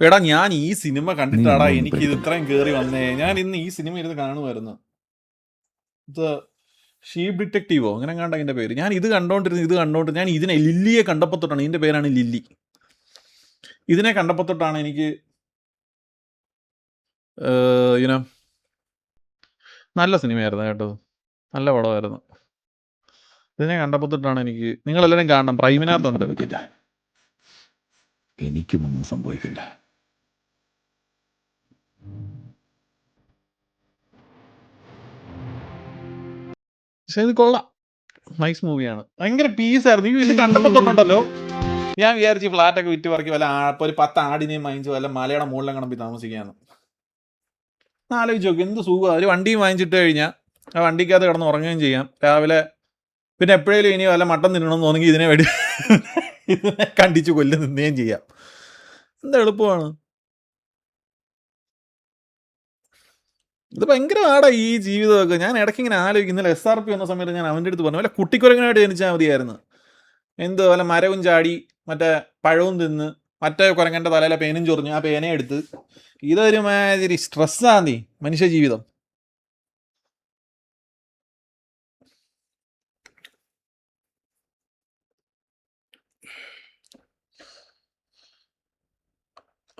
എടാ ഞാൻ ഈ സിനിമ കണ്ടിട്ടാടാ എനിക്ക് ഇത് ഇത്രയും കേറി വന്നേ. ഞാൻ ഇന്ന് ഈ സിനിമ ഇരുന്ന് കാണുമായിരുന്നു. ഇത് ഷീപ്പ് ഡിറ്റക്റ്റീവോ അങ്ങനെ കണ്ട അതിന്റെ പേര്. ഞാൻ ഇത് കണ്ടോണ്ട് ഞാൻ ഇതിനെ ലില്ലിയെ കണ്ടപ്പോൾ തൊട്ടാണ്, ഇതിന്റെ പേരാണ് ലില്ലി. ഇതിനെ കണ്ടപ്പോൾ തൊട്ടാണ് എനിക്ക് ഇനം നല്ല സിനിമയായിരുന്നു കേട്ടോ, നല്ല പടമായിരുന്നു. ഇതിനെ കണ്ടപ്പോൾ തൊട്ടാണ് എനിക്ക്. നിങ്ങളെല്ലാവരും കാണണം, പ്രൈമിനകത്തുണ്ട്. എനിക്കുമൊന്നും സംഭവിക്കില്ല. പക്ഷെ ഇത് കൊള്ളാം, നൈസ് മൂവിയാണ്. ഭയങ്കര പീസായിരുന്നു. ഇത് കണ്ടപ്പോൾ തൊട്ടുണ്ടല്ലോ ഞാൻ വിചാരിച്ചു ഫ്ലാറ്റൊക്കെ വിറ്റ് പറക്കി വല്ല ഒരു 10 ആടിനെയും വാങ്ങിച്ചു വല്ല മലയുടെ മുകളിലും കണമ്പി താമസിക്കാന്ന്. ആലോചിച്ച് നോക്കി എന്ത് സുഖം. ഒരു വണ്ടിയും വാങ്ങിച്ചിട്ട് കഴിഞ്ഞാൽ ആ വണ്ടിക്കകത്ത് കിടന്ന് ഉറങ്ങുകയും ചെയ്യാം. രാവിലെ പിന്നെ എപ്പോഴേലും ഇനി വല്ല മട്ടൻ തിന്നണമെന്ന് തോന്നുമെങ്കിൽ ഇതിനെ കണ്ടിച്ച് കൊല്ലം നിന്നുകയും ചെയ്യാം. എന്താ എളുപ്പമാണ്. ഇത് ഭയങ്കര ആടാ ഈ ജീവിതമൊക്കെ. ഞാൻ ഇടയ്ക്ക് ഇങ്ങനെ ആലോചിക്കും. ഇന്നലെ SRP വന്ന സമയത്ത് ഞാൻ അവൻ്റെ അടുത്ത് പറഞ്ഞു, വല്ല കുട്ടിക്കുരങ്ങനായിട്ട് ജനിച്ചാൽ മതിയായിരുന്നു. എന്ത് വല്ല മരവും ചാടി മറ്റേ പഴവും തിന്ന് മറ്റേ കുരങ്ങൻ്റെ തലയിലെ പേനും ചൊറിഞ്ഞ് ആ പേനയെ എടുത്ത്. ഇതൊരു മാതിരി സ്ട്രെസ്സാണ് മനുഷ്യ ജീവിതം.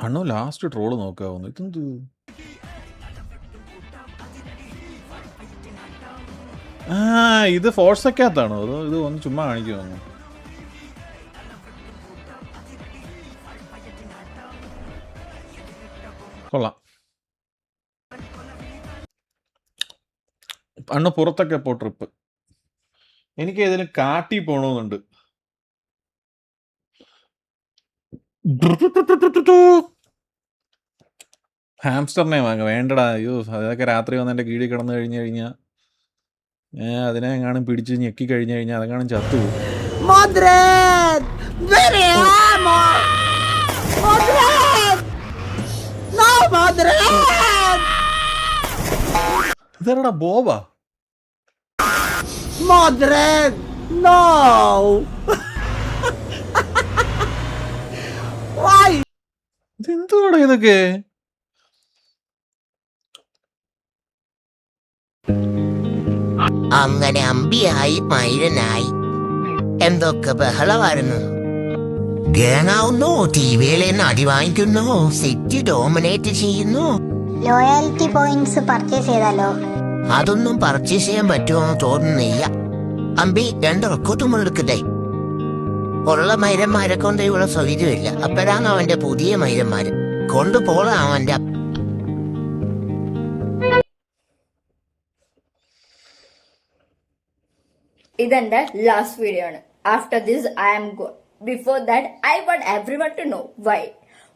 അണ്ണു ലാസ്റ്റ് ട്രോള് നോക്കാവുന്നു. ഇതെന്ത് ഇത് ഫോഴ്സൊക്കകത്താണോ അതോ ഇത് ഒന്ന് ചുമ്മാ കാണിക്കുമോ? കൊള്ളാം. അണ്ണു പുറത്തൊക്കെ പോ ട്രിപ്പ്. എനിക്ക് ഏതെങ്കിലും കാട്ടി പോണമെന്നുണ്ട്. ഹാംസ്റ്ററിനെ വാങ്ങ വേണ്ടടാ. അയ്യോ അതൊക്കെ രാത്രി വന്ന് എൻ്റെ കീഴിൽ കിടന്നു കഴിഞ്ഞു കഴിഞ്ഞാൽ അതിനെ എങ്ങാനും പിടിച്ച് ഞെക്കി കഴിഞ്ഞു കഴിഞ്ഞാൽ അതെങ്ങാനും ചത്തുപോകും. ഇതാരടാ ബോബാ? ഇതെന്തുവാടാ ഇതൊക്കെ? അങ്ങനെ അമ്പിയായി മൈരനായി എന്തൊക്കെ ബഹളമായിരുന്നു. ഗേണാവുന്നു, ടിവിയിൽ അടി വാങ്ങിക്കുന്നു, സിറ്റി ഡോമിനേറ്റ് ചെയ്യുന്നു. ലോയാലിറ്റി പോയിന്റ്സ് പർച്ചേസ് ചെയ്താലോ? അതൊന്നും പർച്ചേസ് ചെയ്യാൻ പറ്റുമോ തോന്നുന്നില്ല. അമ്പി 2 റെക്കോർഡും എടുക്കട്ടെ. ഉള്ള മൈരന്മാരെ കൊണ്ട് ഇവിടെ സൗകര്യമില്ല. അപ്പോഴാണ് അവന്റെ പുതിയ മൈരന്മാര് കൊണ്ടുപോകാൻ അവന്റെ. ഇതെന്റെ ലാസ്റ്റ് വീഡിയോ ആണ്. After this I am gone. Before that I want everyone to know why.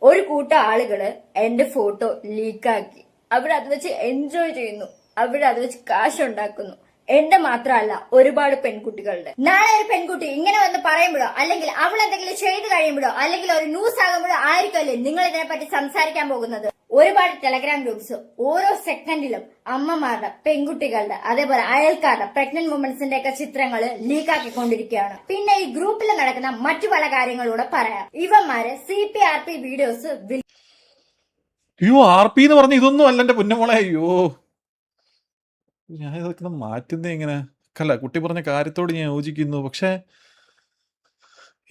ഒരു കൂട്ടം ആളുകള് എന്റെ ഫോട്ടോ ലീക്കാക്കി. അവരത് വെച്ച് എൻജോയ് ചെയ്യുന്നു, അവരത് വെച്ച് കാശുണ്ടാക്കുന്നു. എന്റെ മാത്രമല്ല, ഒരുപാട് പെൺകുട്ടികളുടെ. നാളെ ഒരു പെൺകുട്ടി ഇങ്ങനെ വന്ന് പറയുമ്പോഴോ അല്ലെങ്കിൽ അവൾ എന്തെങ്കിലും ചെയ്തു കഴിയുമ്പോഴോ അല്ലെങ്കിൽ ഒരു ന്യൂസ് ആകുമ്പോഴോ ആയിരിക്കുമല്ലേ നിങ്ങൾ ഇതിനെപ്പറ്റി സംസാരിക്കാൻ പോകുന്നത്. ഒരുപാട് ടെലഗ്രാം ഗ്രൂപ്പ്സ് ഓരോ സെക്കൻഡിലും അമ്മമാരുടെ, പെൺകുട്ടികളുടെ, അതേപോലെ അയൽക്കാരുടെ, പ്രഗ്നന്റ് വുമൻസിന്റെ ഒക്കെ ചിത്രങ്ങൾ ലീക്കാക്കിക്കൊണ്ടിരിക്കുകയാണ്. പിന്നെ ഈ ഗ്രൂപ്പിൽ നടക്കുന്ന മറ്റു പല കാര്യങ്ങളൂടെ പറയാം. ഇവന്മാര് CPRP വീഡിയോസ് അയ്യോ RP എന്ന് പറഞ്ഞ ഇതൊന്നും അല്ല എന്റെ പൊന്നുമോളെ. അയ്യോ ഞാൻ ഇതൊക്കെ മാറ്റുന്നേ ഇങ്ങനെ. അല്ല, കുട്ടി പറഞ്ഞ കാര്യത്തോട് ഞാൻ യോജിക്കുന്നു. പക്ഷെ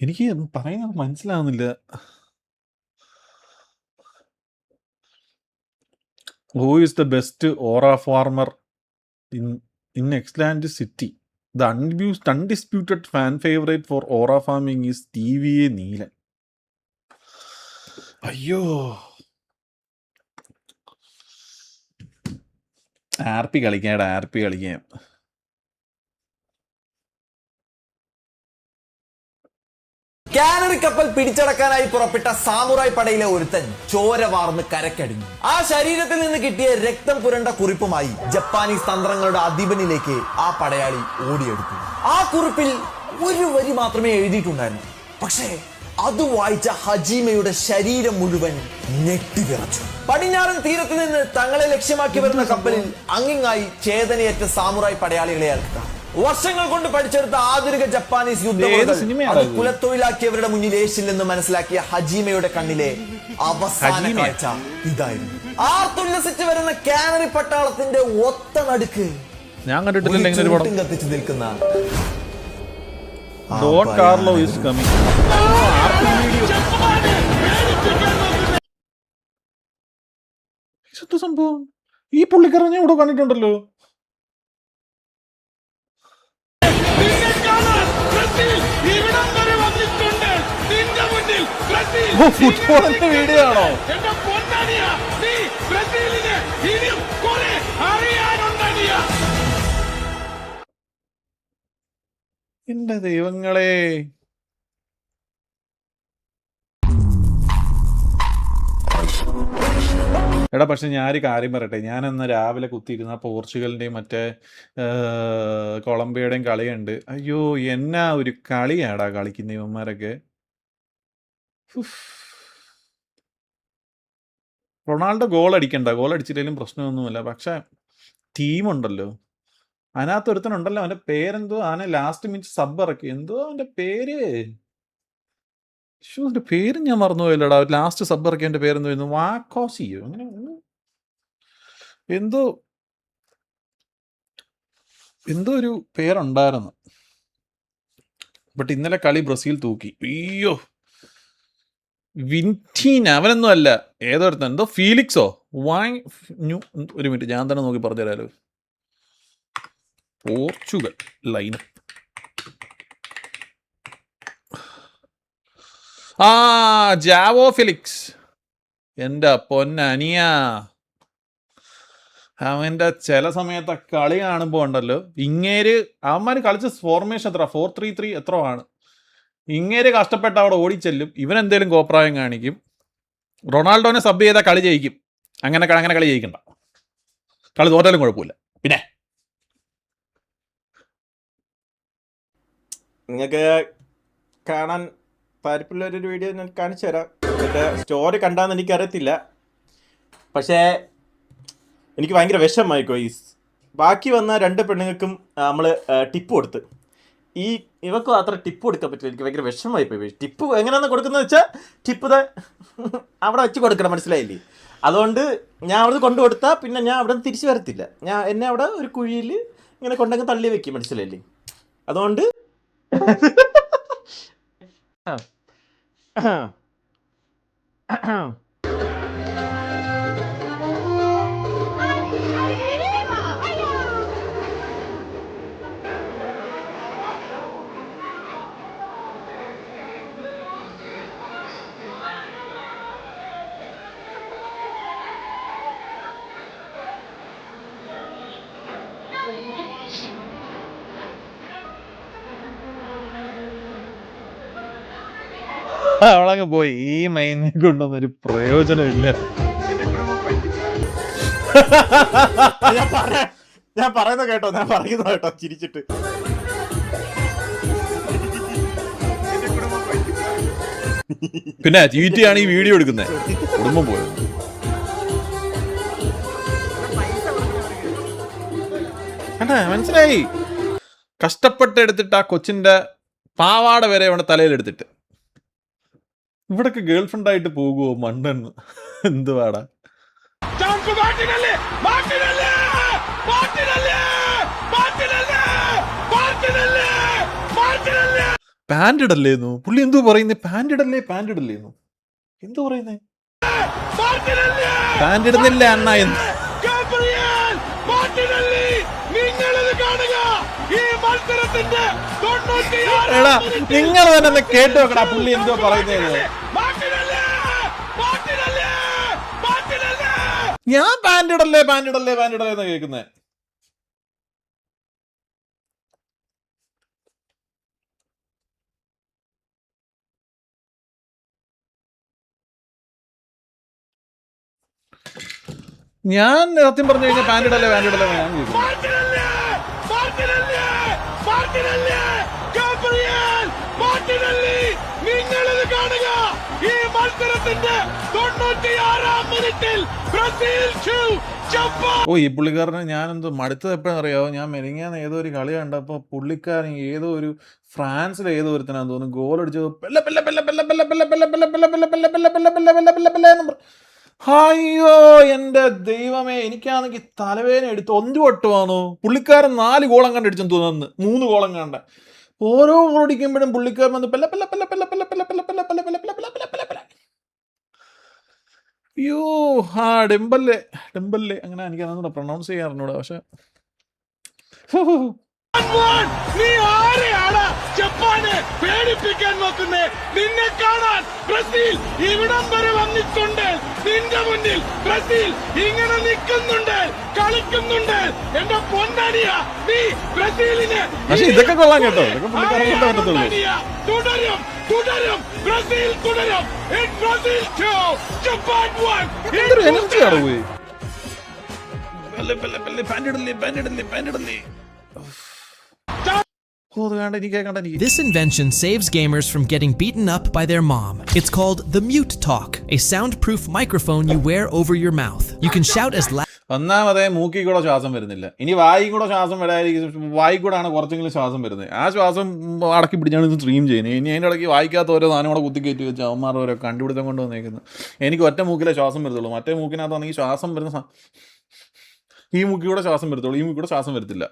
എനിക്ക് പറയുന്നത് മനസ്സിലാവുന്നില്ല. Who is the best aura farmer in Exland City? The undisputed fan favorite for aura farming is TVA Neelan. അയ്യോ RP കളിക്കാം. കാനറി കപ്പൽ പിടിച്ചടക്കാനായി പുറപ്പെട്ട സാമുറായ് പടയിലെ ഒരുത്തൻ ചോര വാർന്ന് കരക്കടിഞ്ഞു. ആ ശരീരത്തിൽ നിന്ന് കിട്ടിയ രക്തം പുരണ്ട കുറിപ്പുമായി ജപ്പാനീസ് തന്ത്രങ്ങളുടെ അധിപനിലേക്ക് ആ പടയാളി ഓടിയെടുത്തു. ആ കുറിപ്പിൽ ഒരു വരി മാത്രമേ എഴുതിയിട്ടുണ്ടായിരുന്നു. പക്ഷേ അത് വായിച്ച ഹജീമയുടെ ശരീരം മുഴുവൻ ഞെട്ടിവിറച്ചു. പടിഞ്ഞാറൻ തീരത്ത് നിന്ന് തങ്ങളെ ലക്ഷ്യമാക്കി വരുന്ന കപ്പലിൽ അങ്ങിങ്ങായി ചേതനയേറ്റ സാമുറായ് പടയാളികളെ ഏൽക്കുക. വർഷങ്ങൾ കൊണ്ട് പഠിച്ചെടുത്ത ആധുനിക ജപ്പാനീസ് ഏത് യുദ്ധമുറകൾ സിനിമയാണ് അത് ഇത്? കുലത്തൊഴിലാക്കിയവരുടെ മുന്നിൽ ഏശില്ലെന്ന് മനസ്സിലാക്കിയ ഹജീമയുടെ കണ്ണിലെ അവസാന ഹജീമ? കാഴ്ച ഇതായിരുന്നു. ആർത്തുല്ലസിച്ച് വരുന്ന കാനറി പട്ടാളത്തിന്റെ ഒത്ത നടുക്ക് ഞാൻ കണ്ടിട്ടില്ല ഇങ്ങനെ ഒരു പടം. ചൂട്ടും കത്തിച്ച് നിൽക്കുന്ന ആ ഡോൺ കാർലോ ഭയാനക ഈസ് കമ്മിങ്. ഇതെന്ത് സംഭവം? ഈ പുള്ളിക്കാരൻ ഞാൻ ഇവിടെ കണ്ടിട്ടുണ്ടല്ലോ. ഓ, ഫുട്ബോളിന്റെ വീഡിയോ ആണോ? എന്റെ ദൈവങ്ങളെ, എടാ പക്ഷെ ഞാനൊരു കാര്യം പറയട്ടെ. ഞാനന്ന് രാവിലെ കുത്തിയിരുന്ന പോർച്ചുഗലിന്റെയും മറ്റേ കൊളംബിയയുടെയും കളിയുണ്ട്. അയ്യോ എന്നാ ഒരു കളിയാടാ കളിക്കുന്ന ഇവന്മാരൊക്കെ. ഉഫ്. റൊണാൾഡോ ഗോൾ അടിക്കണ്ട, ഗോൾ അടിച്ചില്ലെങ്കിലും പ്രശ്നമൊന്നുമില്ല. പക്ഷെ ടീമുണ്ടല്ലോ, അതിനകത്ത് ഒരുത്തനുണ്ടല്ലോ, അവന്റെ പേരെന്തോ, അവനെ ലാസ്റ്റ് മിനിറ്റ് സബ് ഇറക്കി. എന്തോ അവന്റെ പേര്, അവന്റെ പേര് ഞാൻ മറന്നുപോയല്ലോടാ. ലാസ്റ്റ് സബ് ഇറക്കിയവന്റെ പേരെന്തോ ആയിരുന്നു? വാക്കോസിയോ അങ്ങനെ എന്തോ എന്തോ ഒരു പേരുണ്ടായിരുന്നു. ബട്ട് ഇന്നലെ കളി ബ്രസീൽ തൂക്കി. അയ്യോ, വിൻറ്റീന അവനൊന്നും അല്ല, ഏതോരുത്തൻ എന്തോ ഫീലിക്സോ ഒരു മിനിറ്റ് ഞാൻ തന്നെ നോക്കി പറഞ്ഞുതരാലോ. Portugal line Joao Felix. എൻ്റെ പൊന്നനിയ, അവൻ്റെ ചില സമയത്തെ കളി കാണുമ്പോൾ ഉണ്ടല്ലോ, അവന്മാർ കളിച്ച ഫോർമേഷൻ എത്ര, 4-3-3 എത്ര ആണ്. ഇങ്ങേര് കഷ്ടപ്പെട്ട് അവിടെ ഓടിച്ചെല്ലും, ഇവനെന്തേലും കോപ്രായം കാണിക്കും. റൊണാൾഡോനെ സബ് ചെയ്താൽ കളി ജയിക്കും. അങ്ങനെ കളി ജയിക്കണ്ട, കളി തോറ്റാലും കുഴപ്പമില്ല. പിന്നെ നിങ്ങൾക്ക് കാണാൻ താല്പര്യമുള്ളൊരു വീഡിയോ ഞാൻ കാണിച്ചു തരാം. എൻ്റെ സ്റ്റോറി കണ്ടാന്ന് എനിക്കറിയത്തില്ല, പക്ഷേ എനിക്ക് ഭയങ്കര വിഷമമായി കോയ്സ്. ബാക്കി വന്ന 2 പെണ്ണുങ്ങൾക്കും നമ്മൾ ടിപ്പ് കൊടുത്ത്, ഇവക്കും അത്ര ടിപ്പ് കൊടുക്കാൻ പറ്റില്ല. എനിക്ക് ഭയങ്കര വിഷമമായി പോയി. ടിപ്പ് എങ്ങനെയാണെന്ന് കൊടുക്കുന്നത് വെച്ചാൽ ടിപ്പ് അവിടെ വെച്ച് കൊടുക്കണം, മനസ്സിലായില്ലേ? അതുകൊണ്ട് ഞാൻ അവിടെ കൊണ്ടു കൊടുത്താൽ പിന്നെ ഞാൻ അവിടെ നിന്ന് തിരിച്ചു വരത്തില്ല. എന്നെ അവിടെ ഒരു കുഴിയിൽ ഇങ്ങനെ കൊണ്ടങ്ങ് തള്ളി വെക്കും, മനസ്സിലായില്ലേ? അതുകൊണ്ട് അവളങ്ങ് പോയി. ഈ മൈനെ കൊണ്ടൊന്നൊരു പ്രയോജനമില്ല. ഞാൻ പറയുന്നത് കേട്ടോ ചിരിച്ചിട്ട്. പിന്നെ ചീറ്റിയാണ് ഈ വീഡിയോ എടുക്കുന്നത്. കുടുംബം പോയത്. മനസ്സിലായി. കഷ്ടപ്പെട്ട് എടുത്തിട്ട് ആ കൊച്ചിന്റെ പാവാട വരെ അവന്റെ തലയിലെടുത്തിട്ട് ഇവിടൊക്കെ ഗേൾ ഫ്രണ്ട് ആയിട്ട് പോകുമോ മണ്ണെന്ന്? എന്തുവാടാ? പാന്റ് ഇടല്ലേന്നു പുള്ളി. എന്തോ പറയുന്നേ? പാന്റ് ഇടല്ലേന്നു എന്തോ പറയുന്നേ? പാന്റ് ഇടുന്നില്ല അണ്ണ എന്ന്. എടാ നിങ്ങൾ തന്നെ കേട്ടു നോക്കടാ പുള്ളി എന്തോ പറയുന്നത്. ഞാൻ പാന്റ് ഇടല്ലേ എന്ന് കേൾക്കുന്നേ. ഞാൻ സത്യം പറഞ്ഞു കഴിഞ്ഞാൽ പാന്റ് ഇടല്ലേ ഞാൻ കേൾക്കുന്നു. നിങ്ങളിത് കാണുക. ഈ മത്സരം ഓ ഈ പുള്ളിക്കാരനെ ഞാനെന്തോ മടുത്തത് എപ്പോഴാണ് അറിയാമോ? ഞാൻ മെനിങ്ങാന്ന് ഏതോ ഒരു കളി കണ്ടപ്പോൾ പുള്ളിക്കാരൻ ഏതോ ഒരു ഫ്രാൻസിലെ ഏതോ ഒരുത്തനാന്ന് തോന്നുന്നു ഗോൾ അടിച്ചത് അയ്യോ എൻ്റെ ദൈവമേ, എനിക്കാണെങ്കിൽ തലവേദന എടുത്ത് 1 വട്ടമാണോ പുള്ളിക്കാരൻ 4 ഗോളം കണ്ട് അടിച്ചെന്ന് തോന്നുന്നു, 3 ഗോളം കണ്ട. ഓരോ ഗോൾ അടിക്കുമ്പോഴും പുള്ളിക്കാരൻ വന്ന് അയ്യോ ആ ഡെമ്പല്ലേ അങ്ങനെ എനിക്ക് അതൊന്നും പ്രൊണൗൺസ് ചെയ്യാറുണ്ട്. പക്ഷെ നീ ആരെയാണ് ജപ്പാനെ പേടിപ്പിക്കാൻ നോക്കുന്നേ? നിന്നെ കാണാൻ ബ്രസീൽ ഇവിടം വരെ വന്നിട്ടുണ്ട്. നിന്റെ മുന്നിൽ ബ്രസീൽ ഇങ്ങനെ നിൽക്കുന്നുണ്ട്, കളിക്കുന്നുണ്ട്. എന്റെ പൊന്നടിയ നീ ബ്രസീലിനെ. പക്ഷെ ഇതൊക്കെ കൊള്ളാൻ കേട്ടോ, ഇതൊക്കെ പുള്ളിക്കാരെ കൊണ്ടേ പറ്റത്തുള്ളൂ. തുടരും തുടരും ബ്രസീൽ തുടരും. Brazil 2 Japan 1. എന്തൊരു എനർജിയാണ് പോയി. This invention saves gamers from getting beaten up by their mom. It's called the Mute Talk, a soundproof microphone you wear over your mouth. You can shout as loud. ഒന്നാമതേ മൂക്കിൽ കൂടെ ശ്വാസം വരുന്നില്ല, ഇനി വായി കൂടെ ശ്വാസം വരാതിരിക്കും. വായി കൂടെ ആണ് കുറച്ചെങ്കിലും ശ്വാസം വരുന്നത്. ആ ശ്വാസം അടക്കി പിടിച്ചാണ് ഇത് സ്ട്രീം ചെയ്യുന്നത്. ഇനി അതിൻ്റെ ഇടയ്ക്ക് വായിക്കാത്ത ഓരോ സാധനം കൂടെ കുത്തിക്കയറ്റി വെച്ച് അവന്മാർ ഓരോ കണ്ടുപിടുത്തം കൊണ്ട് വന്നേക്കുന്നത്. എനിക്ക് ഒറ്റ മൂക്കിലെ ശ്വാസം വരത്തുള്ളൂ, മറ്റേ മൂക്കിനകത്താണെങ്കിൽ ശ്വാസം വരുന്ന ഈ മൂക്കിൽ കൂടെ ശ്വാസം വരത്തുള്ളൂ, ഈ മൂക്കിൽ കൂടെ ശ്വാസം വരത്തില്ല.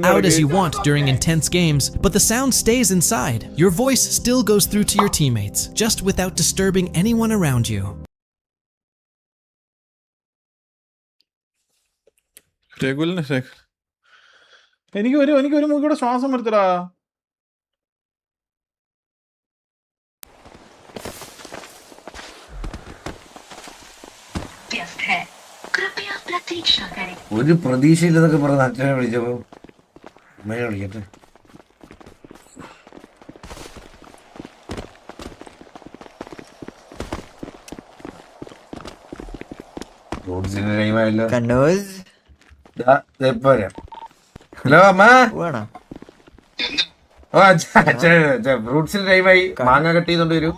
Loud as you want during intense games, but the sound stays inside. Your voice still goes through to your teammates, just without disturbing anyone around you. എനിക്ക് ഒരു മൂക്കിലൂടെ ശ്വാസം വരത്തില്ല. ഒരു പ്രതീക്ഷയില്ലെന്നൊക്കെ പറഞ്ഞ അച്ഛനെ വിളിച്ചപ്പോ അമ്മയെ വിളിക്കട്ടെ. ഹലോ അമ്മ. ഓ ഫ്രൂട്ട്സിന് ടൈമായി, മാങ്ങ കട്ട് ചെയ്തോണ്ട് വരൂ.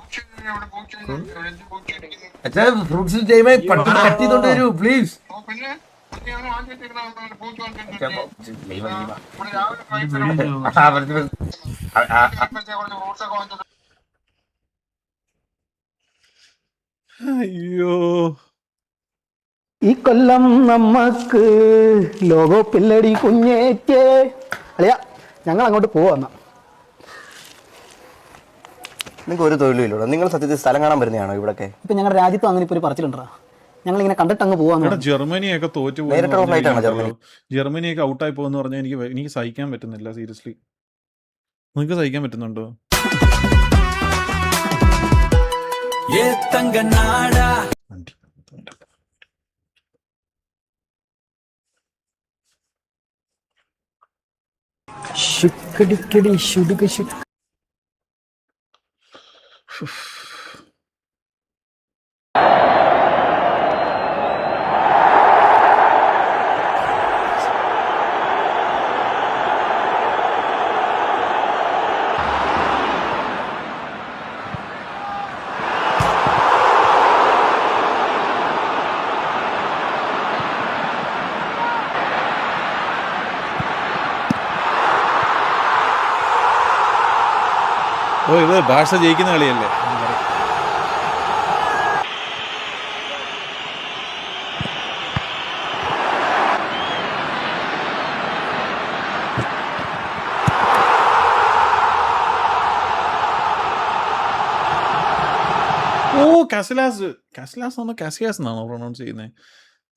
അച്ഛാ ഫ്രൂട്ട്സിന് ടൈമായി, പട്ട് കട്ട് ചെയ്തോണ്ട് വരൂ പ്ലീസ്. അയ്യോ ഈ കൊല്ലം നമ്മക്ക് ലോകോ പിള്ളടി കുഞ്ഞേറ്റേ അളിയ ഞങ്ങൾ അങ്ങോട്ട് പോവാ. നിങ്ങൾക്ക് ഒരു തൊഴിലുമില്ലോ, നിങ്ങൾ സത്യത്തിൽ സ്ഥലം കാണാൻ വരുന്നതാണോ ഇവിടൊക്കെ? ഇപ്പൊ ഞങ്ങളുടെ രാജ്യത്തും അങ്ങനെ ഇപ്പൊ ഒരു പറച്ചിലുണ്ടാ, ഞങ്ങൾ ഇങ്ങനെ കണ്ടിട്ട് അങ്ങ് പോവാന്ന്. ജർമ്മനിയൊക്കെ തോറ്റു പോകും, ജർമ്മനിയൊക്കെ ഔട്ടായി പോകുന്ന പറഞ്ഞാൽ എനിക്ക് സഹിക്കാൻ പറ്റുന്നില്ല. സീരിയസ്ലി നിങ്ങൾക്ക് സഹിക്കാൻ പറ്റുന്നുണ്ടോ? ഓ ഇത് ബാഴ്സ ജയിക്കുന്ന കളിയല്ലേ? ഓ കാസിലാസ് എന്നാണോ പ്രൊണൗൺസ് ചെയ്യുന്നത്?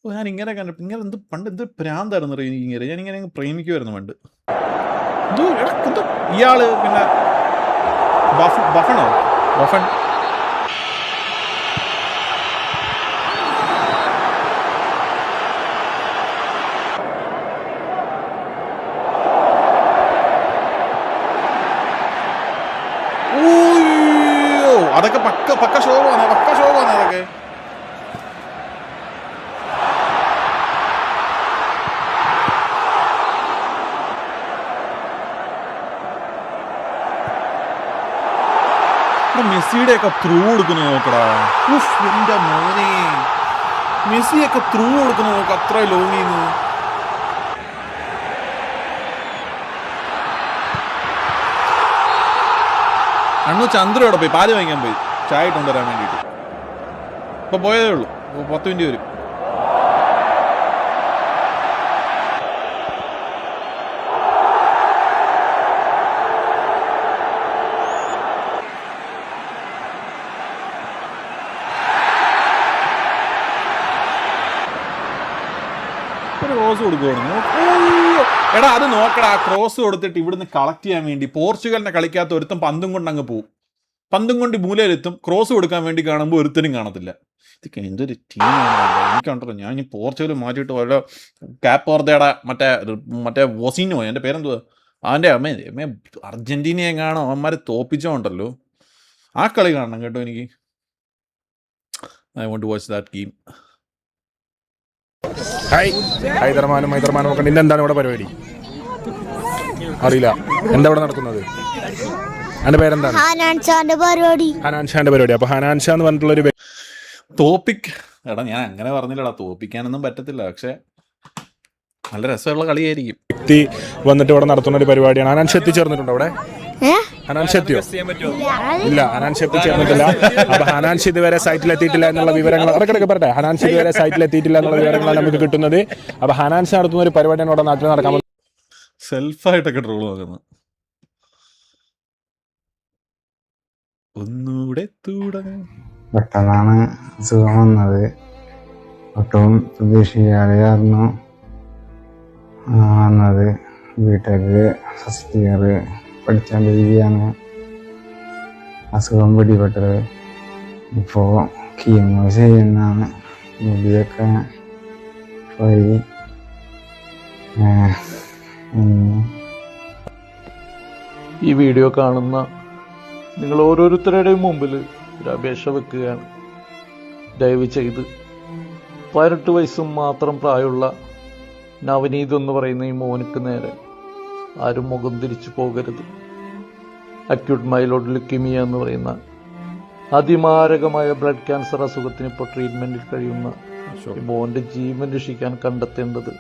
ഓ ഞാൻ ഇങ്ങനെ കണ്ടിട്ട് ഇങ്ങനെ പണ്ട് എന്ത് പ്രാന്തായിരുന്നു ഇങ്ങനെ, ഞാനിങ്ങനെ പ്രേമിക്കുമായിരുന്നു പണ്ട്. എന്തോ ഇയാള് പിന്നെ ബഫണോ ബഫൺ അതൊക്കെ പക്ക ഷോവാണ് അതൊക്കെ. മെസ്സിയുടെ ഒക്കെ ത്രൂ കൊടുക്കുന്ന നോക്കടാ. എന്റെ മോനെ, മെസ്സിയൊക്കെ ത്രൂ കൊടുക്കുന്ന നോക്ക്, അത്ര ലോങ് ചെയ്യുന്നു. അണ്ണു ചന്ദ്രയോടെ പോയി പാല് വാങ്ങിക്കാൻ പോയി, ചായ ഇട്ട് കൊണ്ടുവരാൻ വേണ്ടിയിട്ട്. ഇപ്പൊ പോയതേ ഉള്ളൂ, 10 മിനിറ്റ് വരും. ക്രോസ് കൊടുക്കുകയാണ്. എടാ അത് നോക്കടാ, ക്രോസ് കൊടുത്തിട്ട് ഇവിടുന്ന് കളക്ട് ചെയ്യാൻ വേണ്ടി പോർച്ചുഗലിനെ കളിക്കാത്ത ഒരുത്തം പന്തും കൊണ്ട് അങ്ങ് പോവും. പന്തും കൊണ്ട് മൂലയിലെത്തും, ക്രോസ് കൊടുക്കാൻ വേണ്ടി കാണുമ്പോൾ ഒരുത്തനും കാണത്തില്ല. ഇതൊക്കെ എന്തൊരു ടീമാണ്. എനിക്കുണ്ടല്ലോ, ഞാൻ ഈ പോർച്ചുഗൽ മാറ്റിയിട്ട് വല്ല കാപ്പോർത്തയുടെ മറ്റേ വൊസീനോ, എൻ്റെ പേരെന്തുവാ, അവൻ്റെ അമ്മ അർജന്റീനയെ കാണോ അവന്മാരെ തോപ്പിച്ചോണ്ടല്ലോ. ആ കളി കാണണം കേട്ടോ എനിക്ക്. I want to watch that game. ഹൈദർമാനും ഒക്കെ ഇന്ന് എന്താണ് ഇവിടെ പരിപാടി അറിയില്ല. എന്താ ഇവിടെ നടക്കുന്നത്? എന്റെ പേരെന്താണ്? ഹനാൻ ഷാന്റെ പരിപാടി. അപ്പൊ ഹനാൻ ഷാ എന്ന് പറഞ്ഞിട്ടുള്ളൊരു എടാ ഞാൻ അങ്ങനെ പറഞ്ഞില്ലടാ, തോപ്പിക്കാനൊന്നും പറ്റത്തില്ല, പക്ഷെ നല്ല രസമുള്ള കളിയായിരിക്കും. വ്യക്തി വന്നിട്ട് ഇവിടെ നടത്തുന്ന ഒരു പരിപാടിയാണ്. ഹനാൻ ഷാ എത്തിച്ചേർന്നിട്ടുണ്ടോ അവിടെ? ഹനാൻ ഷാ എത്തിയോ? ഇല്ല, ഹനാൻ ഷാ എത്തിച്ചേർന്നിട്ടില്ല. അപ്പൊ ഹനാൻ ഷാ ഇതുവരെ സൈറ്റിൽ എത്തിയിട്ടില്ല എന്നുള്ള വിവരങ്ങൾ ഇടയ്ക്കിടയ്ക്ക് പറയട്ടെ. ഹനാൻ ഷാ ഇതുവരെ സൈറ്റിൽ എത്തിയിട്ടില്ല എന്നുള്ള വിവരങ്ങളാണ് നമുക്ക് കിട്ടുന്നത്. അപ്പൊ ഹനാൻ ഷാ നടത്തുന്ന ഒരു പരിപാടിയാണ് ഇവിടെ നാട്ടിൽ നടക്കാൻ പോകുന്നത്. സെൽഫായിട്ടൊക്കെ ട്രോൾ നോക്കുന്നത്. ഒന്നുകൂടെ പെട്ടെന്നാണ് അസുഖം വന്നത്. ഒട്ടും പ്രതീക്ഷിക്കാതെയായിരുന്നു വന്നത്. വീട്ടിലേക്ക് ഫസ്റ്റ് ഇയർ പഠിച്ചുകൊണ്ടിരിക്കുകയാണ് അസുഖം പിടിപെട്ടത്. ഇപ്പോൾ കീമോ ചെയ്യുന്നതാണ്. മുടിയൊക്കെ പോയി. ഈ വീഡിയോ കാണുന്ന നിങ്ങൾ ഓരോരുത്തരുടെയും മുമ്പിൽ ഒരു അപേക്ഷ വെക്കുകയാണ്. ദയവ് ചെയ്ത് 18 വയസ്സും മാത്രം പ്രായമുള്ള നവനീത് എന്ന് പറയുന്ന ഈ മോനിക്ക് നേരെ ആരും മുഖം തിരിച്ചു പോകരുത്. അക്യൂട്ട് മൈലോഡ് ലുക്കീമിയ എന്ന് പറയുന്ന അതിമാരകമായ ബ്ലഡ് ക്യാൻസർ അസുഖത്തിന് ഇപ്പോൾ ട്രീറ്റ്മെൻറ്റിൽ കഴിയുന്ന ഈ മോൻ്റെ ജീവൻ രക്ഷിക്കാൻ കണ്ടെത്തേണ്ടത്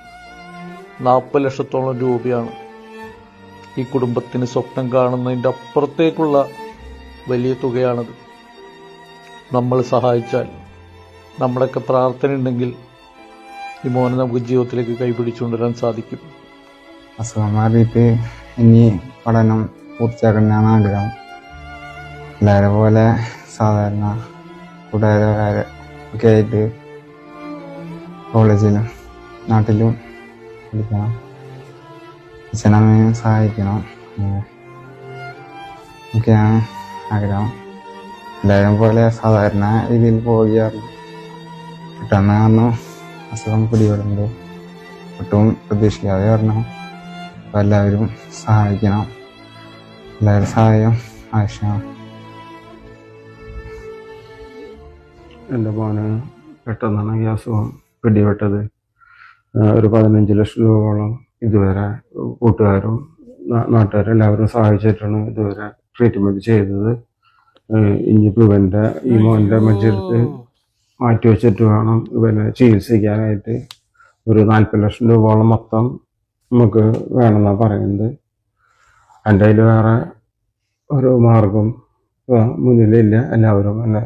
40 ലക്ഷത്തോളം രൂപയാണ്. ഈ കുടുംബത്തിന് സ്വപ്നം കാണുന്നതിൻ്റെ അപ്പുറത്തേക്കുള്ള വലിയ തുകയാണത്. നമ്മൾ സഹായിച്ചാൽ, നമ്മുടെയൊക്കെ പ്രാർത്ഥന ഉണ്ടെങ്കിൽ ഈ മോനെ നമുക്ക് ജീവിതത്തിലേക്ക് കൈപിടിച്ചുകൊണ്ടുവരാൻ സാധിക്കും. അസുഖം മാറിയിട്ട് ഇനി പഠനം പൂർത്തിയാക്കണമെന്നാണ് ആഗ്രഹം. എല്ലാവരെ പോലെ സാധാരണ കൂട്ടുകാരൊക്കെ ആയിട്ട് കോളേജിലും നാട്ടിലും പഠിക്കണം. അച്ഛനമ്മയും സഹായിക്കണം ഒക്കെയാണ് ആഗ്രഹം. എല്ലാവരും പോലെ സാധാരണ രീതിയിൽ പോവുകയായിരുന്നു. പെട്ടെന്ന് കാരണം അസുഖം പിടിപെടുന്നത് ഒട്ടും പ്രതീക്ഷിക്കാതെ വരണം. അപ്പോൾ എല്ലാവരും സഹായിക്കണം. എല്ലാവരും സഹായം ആവശ്യമാണ്. എൻ്റെ മോന് പെട്ടെന്നാണ് ഈ അസുഖം പിടിപെട്ടത്. ഒരു 15 ലക്ഷം രൂപയോളം ഇതുവരെ കൂട്ടുകാരും നാട്ടുകാരും എല്ലാവരും സഹായിച്ചിട്ടാണ് ഇതുവരെ ട്രീറ്റ്മെൻറ്റ് ചെയ്തത്. ഇനിയിപ്പോൾ ഇവൻ്റെ ഈ മോൻ്റെ മജ്ജെടുത്ത് മാറ്റി വെച്ചിട്ട് വേണം ഇവനെ ചികിത്സിക്കാനായിട്ട്. ഒരു 40 ലക്ഷം രൂപയോളം മൊത്തം നമുക്ക് വേണമെന്നാണ് പറയുന്നത്. എൻ്റെ കയ്യിൽ വേറെ ഒരു മാർഗം മുന്നിലില്ല. എല്ലാവരും എന്നെ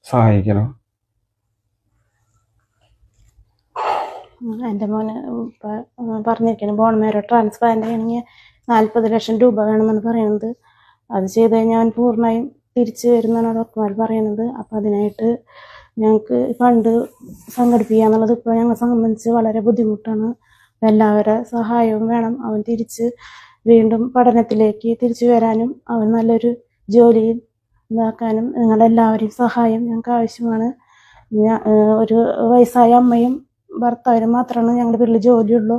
സഹായിക്കണം. എൻ്റെ മോന് പറഞ്ഞിരിക്കുന്നു ബോൺ മാരോ ട്രാൻസ്പ്ലാന്റ് ചെയ്യണമെങ്കിൽ 40 ലക്ഷം രൂപ വേണമെന്നാണ് പറയുന്നത്. അത് ചെയ്ത് കഴിഞ്ഞാൽ അവൻ പൂർണ്ണമായും തിരിച്ചു വരുന്നതാണ് ഡോക്ടർമാർ പറയുന്നത്. അപ്പം അതിനായിട്ട് ഞങ്ങൾക്ക് ഫണ്ട് സംഘടിപ്പിക്കുക എന്നുള്ളത് ഇപ്പോൾ ഞങ്ങളെ സംബന്ധിച്ച് വളരെ ബുദ്ധിമുട്ടാണ്. എല്ലാവരുടെ സഹായവും വേണം. അവൻ തിരിച്ച് വീണ്ടും പഠനത്തിലേക്ക് തിരിച്ചു വരാനും അവൻ നല്ലൊരു ജോലിയിൽ ഇതാക്കാനും നിങ്ങളെല്ലാവരെയും സഹായം ഞങ്ങൾക്ക് ആവശ്യമാണ്. ഒരു വയസ്സായ അമ്മയും ഭർത്താവിനും മാത്രമാണ് ഞങ്ങളുടെ വീട്ടിൽ ജോലിയുള്ളൂ.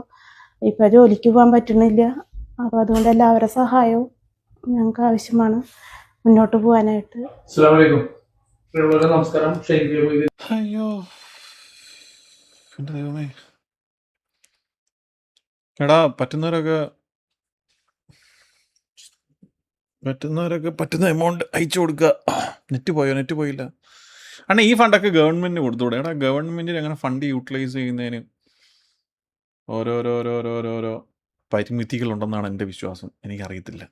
ഇപ്പം ജോലിക്ക് പോകാൻ പറ്റുന്നില്ല. അപ്പോൾ അതുകൊണ്ട് എല്ലാവരുടെ സഹായവും ഞങ്ങൾക്ക് ആവശ്യമാണ് മുന്നോട്ട് പോകാനായിട്ട്. നമസ്കാരം. അയ്യോ എൻ്റെ ദൈവമേ. എടാ പറ്റുന്നവരൊക്കെ പറ്റുന്നവരൊക്കെ പറ്റുന്ന എമൗണ്ട് അയച്ചു കൊടുക്കുക. നെറ്റ് പോയില്ല അണ്ണാ. ഈ ഫണ്ടൊക്കെ ഗവൺമെന്റിന് കൊടുത്തുകൂടെ? എടാ ഗവൺമെന്റിന് അങ്ങനെ ഫണ്ട് യൂട്ടിലൈസ് ചെയ്യുന്നതിന് ഓരോരോ പരിമിതികളുണ്ടെന്നാണ് എൻ്റെ വിശ്വാസം. എനിക്കറിയത്തില്ല.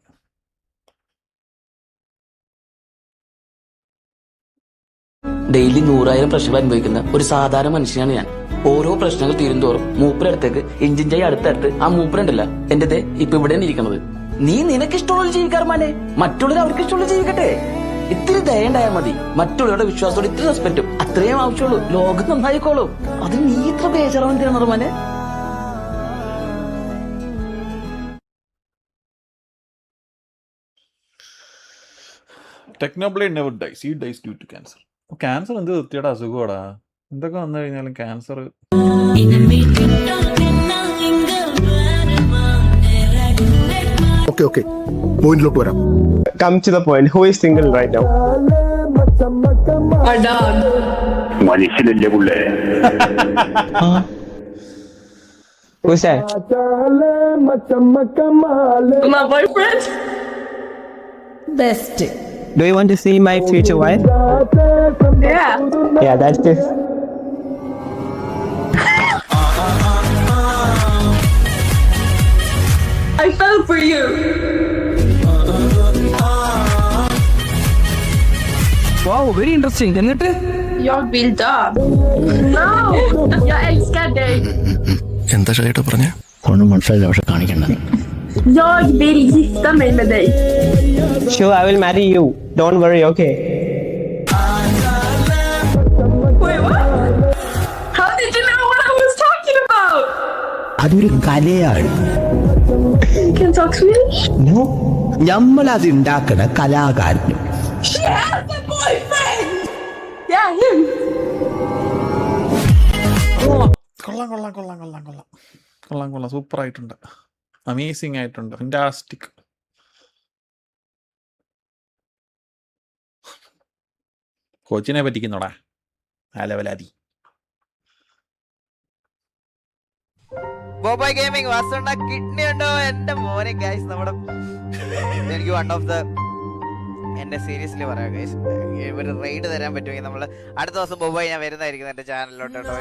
ഡെയിലി 100,000 പ്രശ്നങ്ങൾ അനുഭവിക്കുന്ന ഒരു സാധാരണ മനുഷ്യനാണ് ഞാൻ. ഓരോ പ്രശ്നങ്ങൾ തീരുന്തോറും മൂപ്പരടുത്തേക്ക് ഇഞ്ചിഞ്ചായി അടുത്തടുത്ത് ആ മൂപ്പരുണ്ടല്ല എന്റെ ഇപ്പൊ ഇവിടെ ഇരിക്കണത്. നീ നിനക്കിഷ്ടമുള്ള ജീവിക്കാറുമാനെ, മറ്റുള്ളവർ അവർക്ക് ഇഷ്ടമുള്ള ജീവിക്കട്ടെ. ഇത്തിരി ദയുണ്ടായാൽ മതി. മറ്റുള്ളവരുടെ വിശ്വാസത്തോടെ ഇത്തിരി റെസ്പെക്റ്റും അത്രയും ആവശ്യമുള്ളൂ. ലോകം നന്നായിക്കോളും. അത് നീ ഇത്ര ബേജാറാവാൻ തീർന്നറുമാനെ. Technoblade never dies, he dies due to cancer. Cancer എന്ത് വൃത്തിയുടെ അസുഖമാടാ. എന്തൊക്കെ വന്നു കഴിഞ്ഞാലും ക്യാൻസർ. Okay. പോയിന്റിലോട്ട് വരാം. Come to the point. Who is single right now? മനുഷ്യനല്ലേ പുള്ളേ. Who's that? My boyfriend. Best. Do you want to see my future wife? Yeah, that's this. I fell for you. Wow, very interesting. എന്നിട്ട് Jag vill dö. No! Jag älskar dig. എന്താ ചേട്ടാ പറഞ്ഞേ? ഒന്നും മനസ്സിലായില്ല, പക്ഷെ കാണിക്കണ്ട. Jag vill gifta mig med dig. Sure, I will marry you. Don't worry, okay? Wait, what? How did you know what I was talking about? അതൊരു കലയാണ്. You can talk Swedish? No, നമ്മളത് ഉണ്ടാക്കുന്ന കലാകാരൻ. She has a boyfriend! Yeah, him. കൊള്ളാം. Super ആയിട്ടുണ്ട്. Amazing ആയിട്ടുണ്ട്. Fantastic. കോച്ചിനെ പറ്റിക്കുന്നോടാ ആലവലാതി. ബോബോയ് gaming വാസുണ്ട kidney ഉണ്ടോ എന്റെ മോനെ ഗൈസ്. നമ്മുടെ എനിക്ക് വൺ ഓഫ് ദ എന്നെ സീരിയസ്ലി പറയാം ഗൈസ്, ഒരു റൈഡ് തരാൻ പറ്റുമെങ്കിൽ നമ്മൾ അടുത്ത ദിവസം ബോബോയ് ഞാൻ വരുന്നതായിരിക്കും എൻ്റെ ചാനലിലോട്ട് കേട്ടോ.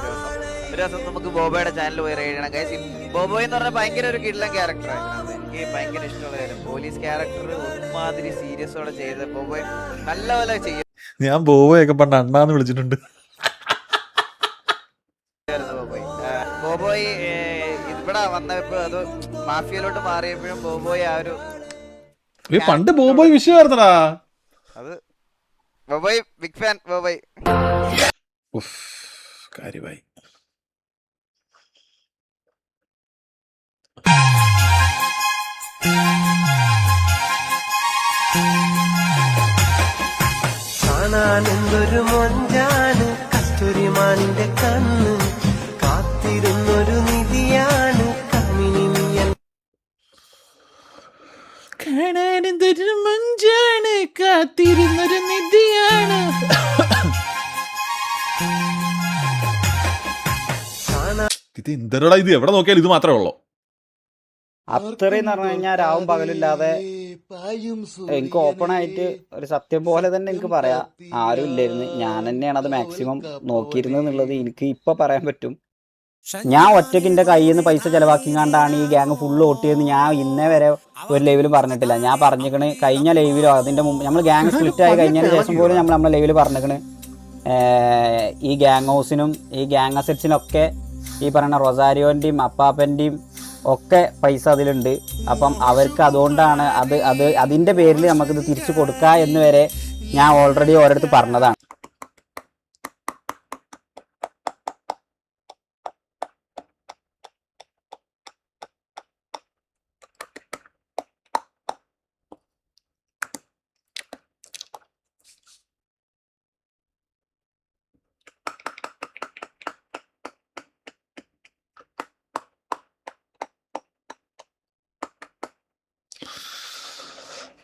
ഒരു ദിവസം നമുക്ക് ബോബോയുടെ ചാനൽ പോയി റൈഡ് ചെയ്യണം ഗൈസ്. ബോബോയ് എന്ന് പറഞ്ഞാൽ ഭയങ്കര ഒരു കിഡ്ലൻ ക്യാരക്ടറായിരുന്നു. എനിക്ക് ഭയങ്കര ഇഷ്ടമുള്ള കാര്യം പോലീസ് ക്യാരക്ടർ ഒരുമാതിരി സീരിയസോടെ ചെയ്ത് ബോബോയ് നല്ല പോലെ ചെയ്യും. ഞാൻ ബോബോയൊക്കെ പണ്ട് അണ്ണാന്ന് വിളിച്ചിട്ടുണ്ട്. ബോബോയ് ഇവിടെ വന്നപ്പോ അത് മാഫിയയിലോട്ട് മാറിയപ്പോഴും ബോബോയ് ആ ഒരു പണ്ട് ബോബോയ് വിഷയമായിരുന്നടാ. അത് ബോബോയ് ബിഗ് ഫാൻ. ബോബോയ് കാര്യമായി. കാണാനെന്തൊരു മൊഞ്ചാണ് കസ്തൂരിമാനിന്റെ കണ്ണ്, കാത്തിരുന്നൊരു നിധിയാണ് കമിനിയൻ. കാണാനെന്തൊരു മൊഞ്ചാണ് കാത്തിരുന്നൊരു നിധിയാണ്. ഇത് എന്തരടാ ഇത്? എവിടെ നോക്കിയാലും ഇത് മാത്രമേ ഉള്ളൂ. അത്രയും പറഞ്ഞു കഴിഞ്ഞാൽ രാവും പകലില്ലാതെ എനിക്ക് ഓപ്പൺ ആയിട്ട് ഒരു സത്യം പോലെ തന്നെ എനിക്ക് പറയാം, ആരും ഇല്ലായിരുന്നു. ഞാൻ തന്നെയാണ് അത് മാക്സിമം നോക്കിയിരുന്നത് എന്നുള്ളത് എനിക്ക് ഇപ്പൊ പറയാൻ പറ്റും. ഞാൻ ഒറ്റയ്ക്ക് എൻ്റെ കയ്യിൽ നിന്ന് പൈസ ചെലവാക്കിങ്ങാണ്ടാണ് ഈ ഗ്യാങ് ഫുള്ള് ഓട്ടിയെന്ന് ഞാൻ ഇന്നേ വരെ ഒരു ലൈവിൽ പറഞ്ഞിട്ടില്ല. ഞാൻ പറഞ്ഞിക്കണ് കഴിഞ്ഞ ലൈവിലോ അതിന്റെ മുമ്പ് നമ്മൾ ഗ്യാങ് സ്പ്ലിറ്റ് ആയി കഴിഞ്ഞതിന് ശേഷം പോലും നമ്മളെ ലൈവിൽ പറഞ്ഞിക്കണ് ഈ ഗ്യാങ് ഹൗസിനും ഈ ഗ്യാങ് അസറ്റ്സിനൊക്കെ ഈ പറയുന്ന റൊസാരിയോൻ്റെയും അപ്പാപ്പൻ്റെയും ഒക്കെ പൈസ അതിലുണ്ട്. അപ്പം അവർക്ക് അതുകൊണ്ടാണ് അതിൻ്റെ പേരിൽ നമുക്കിത് തിരിച്ചു കൊടുക്കുക എന്ന് വരെ ഞാൻ ഓൾറെഡി ഓരോരുത്തർ പറഞ്ഞതാണ്.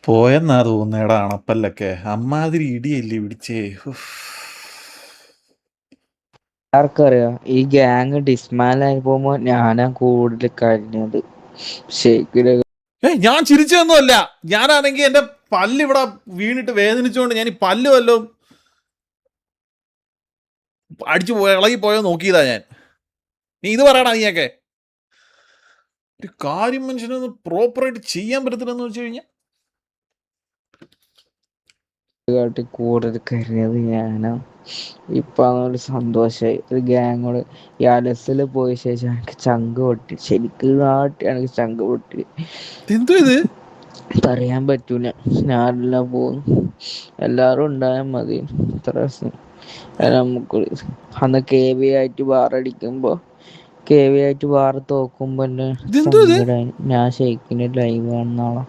പോയെന്നാ തോന്നേടാ അണപ്പല്ലൊക്കെ. അമ്മാതിരി ഇടിയല്ലേ പിടിച്ചേ. ആർക്കറിയാം ഈ ഗ്യാങ് ഡിസ്മാൻഡായി പോകുമ്പോ ഞാനാ കൂടുതൽ കഴിഞ്ഞത്. ശരിക്കും ഞാൻ ചിരിച്ചതൊന്നുമല്ല. ഞാനാണെങ്കിൽ എൻ്റെ പല്ല് ഇവിടെ വീണിട്ട് വേദനിച്ചുകൊണ്ട് ഞാൻ ഈ പല്ല് വല്ലതും അടിച്ചു ഇളകി പോയോ നോക്കിയതാ ഞാൻ. നീ ഇത് പറയടാ. നീയൊക്കെ ഒരു കാര്യം മനുഷ്യനൊന്ന് പ്രോപ്പറായിട്ട് ചെയ്യാൻ പറ്റത്തില്ലെന്ന് വെച്ച് കഴിഞ്ഞാൽ കാട്ടി കൂടുതൽ കരുതിയത് ഞാനാ. ഇപ്പൊ അതൊരു സന്തോഷമായി. ഒരു ഗ്യാങ്ങോട് ഈ അലസില് പോയ ശേഷം എനിക്ക് ചങ്ക് പൊട്ടി. ശരിക്കും കാട്ടി എനിക്ക് ചങ്ക് പൊട്ടി. എന്തോ ഇത് പറയാൻ പറ്റൂല. ഞാനെല്ലാം പോകുന്നു. എല്ലാരും ഉണ്ടായാൽ മതി. ഇത്ര രസം. നമുക്ക് അന്ന് KV ആയിട്ട് ബാറടിക്കുമ്പോ KV ആയിട്ട് ബാറ് തോക്കുമ്പോ ഞാൻ ഷെയ്ക്കിന്റെ ലൈവ് കാണുന്നാളാ.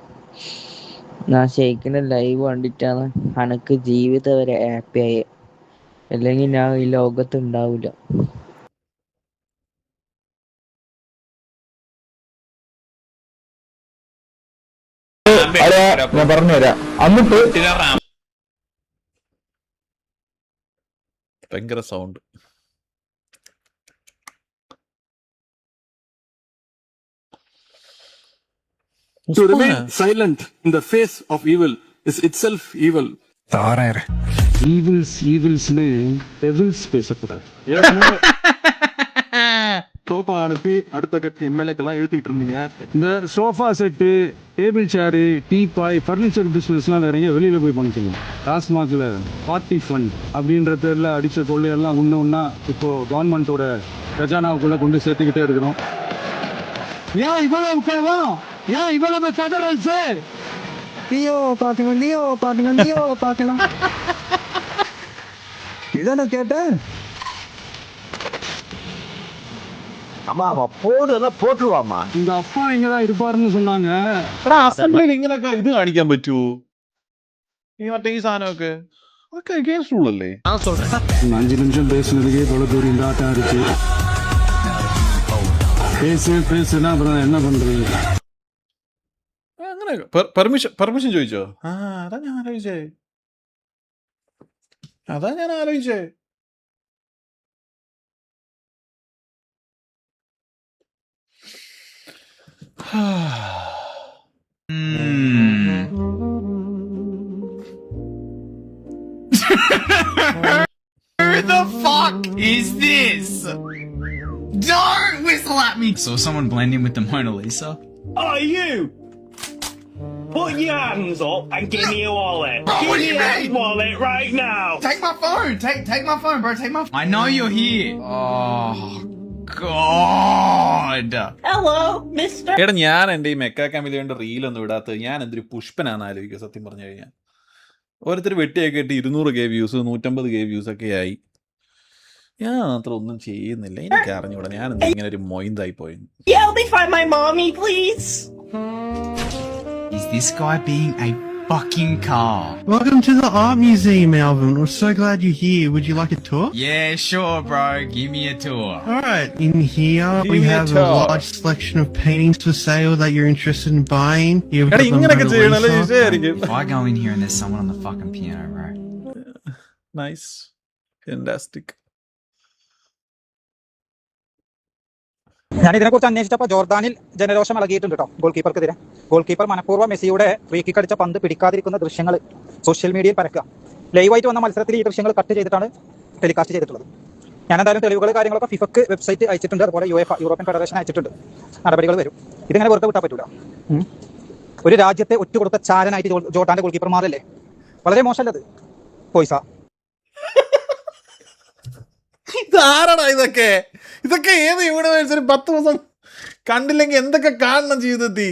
ഞാൻ ഷെയ്ക്കിന്റെ ലൈവ് കണ്ടിട്ടാണ് അനക്ക് ജീവിതം വരെ ഹാപ്പി ആയ. അല്ലെങ്കിൽ ഞാൻ ഈ ലോകത്ത് ഉണ്ടാവില്ല. ഞാൻ പറഞ്ഞുതരാം. എന്നിട്ട് ഭയങ്കര sound. To remain silent in the face of evil is itself evil. ഈവിൾസിന് ഡെവിൾസ് പേസக்கூடாது. சோஃபா அனுப்பி அடுத்த கட்சி எம்எல்ஏக்கெல்லாம் எழுதிட்டு இருந்தீங்க. இந்த sofa set, table chair, teapoy, furniture பிஸ்னஸ்லாம் நிறைய வெளியில போய் பண்ணிக்கணும். டாஸ்மாகில் பார்ட்டி ஃபண்ட் அப்படின்ற பேரில் அடித்த கொள்ளையெல்லாம் ஒன்றா இப்போ கவர்மெண்ட்டோட கஜானாவுக்குள்ளே கொண்டு சேர்த்துக்கிட்டே இருக்கிறோம். ஏன் இவ்வளவு கோவம்? ஏன் இவ்வளவு ஃபெடரல்ஸு? லியோ பார்க்கணும். இதான கேட்டேன். அம்மா போட்டுருவாமா. இந்த அப்பா இங்கதான் இருப்பாருன்னு சொன்னாங்க. അസംബ്ലിയിൽ ഇങ്ങനെയൊക്കെ ഇത് കാണിക്കാൻ പറ്റുമോ? ഈ മറ്റേ ഈ സാധനമൊക്കെ അതൊക്കെ അഗേൻസ്റ്റ് റൂൾ അല്ലേ? 5 நிமிஷம் பேசுனதுக்கே தொலைதூரி இந்த ஆட்டம் இருக்கு. பேசுனா அப்புறம் என்ன பண்றது? അങ്ങനെ പെർമിഷൻ ചോദിച്ചോ? അതാ ഞാൻ ആലോചിച്ചേ. Who the fuck is this? Don't whistle at me! So someone blend in with the Mona Lisa? Oh, you! Put your hands up and give me your wallet. Bro, Give what do me you that mean? wallet right now. Take my phone! Take my phone, bro. Take my phone. I know you're here. Oh, God. Hello, mister. എടാ ഞാൻ എൻ്റെ ഈ മെക്കാ കമിലിയുടെ റീലൊന്നും ഇടാത്തത് ഞാൻ എന്തൊരു പുഷ്പനാന്ന് ആലോചിക്കുക സത്യം പറഞ്ഞു കഴിഞ്ഞാൽ. ഓരോരുത്തർ വെട്ടിയൊക്കെ ഇട്ട് 200K വ്യൂസ് 150K വ്യൂസ് ഒക്കെ ആയി. ഞാൻ അത്ര ഒന്നും ചെയ്യുന്നില്ല. എനിക്ക് അറിഞ്ഞൂടാ ഞാൻ എന്താ ഇങ്ങനെ ഒരു മൊയിന്തായി പോയി. Yeah, help me find my mommy, please. Is this guy being a fucking car? Welcome to the art museum, Alvin. We're so glad you're here. Would you like a tour? Yeah, sure, bro. Give me a tour. Alright, in here we have a large selection of paintings for sale that you're interested in buying. Here we've got the Mona Lisa. If I go in here and there's someone on the fucking piano, bro. Nice. Fantastic. ഞാൻ ഇതിനെക്കുറിച്ച് അന്വേഷിച്ചപ്പോൾ ജോർദാനിൽ ജനരോഷം ഇളകിയിട്ടുണ്ട് കേട്ടോ goal keeper മനഃപൂർവ്വം മെസ്സിയുടെ free kick അടിച്ച പന്ത് പിടിക്കാതിരിക്കുന്ന ദൃശ്യങ്ങൾ social മീഡിയയിൽ പരക്കുക. ലൈവായിട്ട് വന്ന മത്സരത്തിൽ ഈ ദൃശ്യങ്ങൾ കട്ട് ചെയ്തിട്ടാണ് ടെലികാസ്റ്റ് ചെയ്തിട്ടുള്ളത്. ഞാൻ എന്തായാലും തെളിവുകൾ കാര്യങ്ങളൊക്കെ ഫിഫക്ക് വെബ്സൈറ്റ് അയച്ചിട്ടുണ്ട്. അതുപോലെ യൂറോപ്യൻ ഫെഡറേഷൻ അയച്ചിട്ടുണ്ട്. നടപടികൾ വരും. ഇതിങ്ങനെ വെറുതെ വിട്ടാൽ പറ്റൂല. ഒരു രാജ്യത്തെ ഒറ്റുകൊടുത്ത ചാരനായിട്ട് ജോർദാന്റെ ഗോൾ കീപ്പർ മാറല്ലേ? വളരെ മോശമല്ലത് പോയിസ. ഇതാരാടാ ഇതൊക്കെ ഏത് യൂണിവേഴ്സിന് 10 ദിവസം കണ്ടില്ലെങ്കിൽ എന്തൊക്കെ കാണണം ജീവിതത്തിൽ?